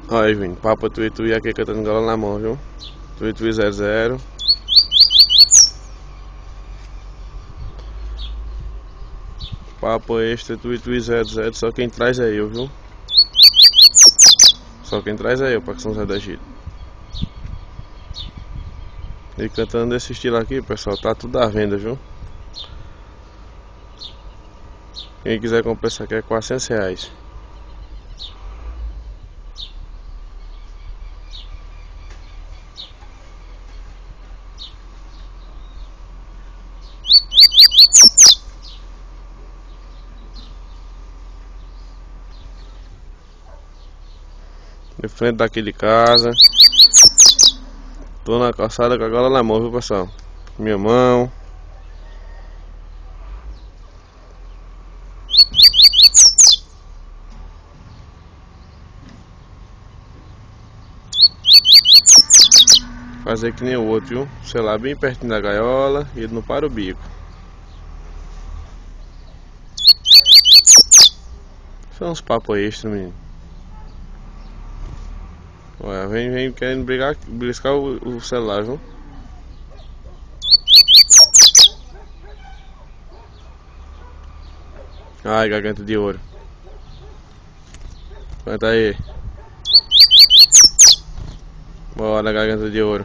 Olha aí, vindo. Papo Tui aqui cantando gaiola na mão, viu? Tui 00. Papo extra, Tui 00. Só quem traz é eu, viu? Só quem traz é eu pra São José do Egito. E cantando desse estilo aqui, pessoal, tá tudo à venda, viu? Quem quiser comprar isso aqui é R$400. De frente daqui de casa. Tô na calçada com a gaiola na mão, viu, pessoal? Minha mão. Fazer que nem o outro, viu? Sei lá, bem pertinho da gaiola e ele não para o bico. São uns papos extra, menino. Olha, vem querendo briscar o celular, viu? Ai, garganta de ouro. Canta aí. Bora, garganta de ouro.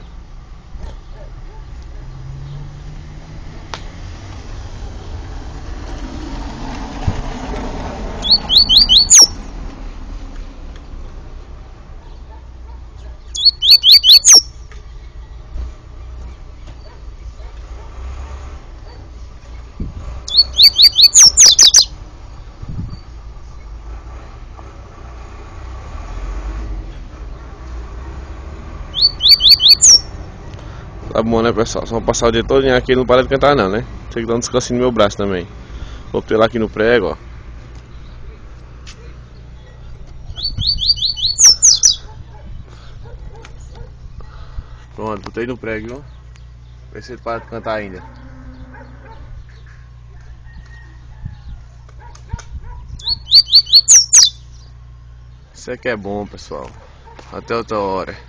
Tá bom, né, pessoal? Só passar o dia todo aqui, não para de cantar não, né? Tem que dar um descansinho no meu braço também. Vou ter lá aqui no prego, ó. Pronto, botei no prego, viu? Vê se ele para de cantar ainda. Isso aqui é bom, pessoal. Até outra hora.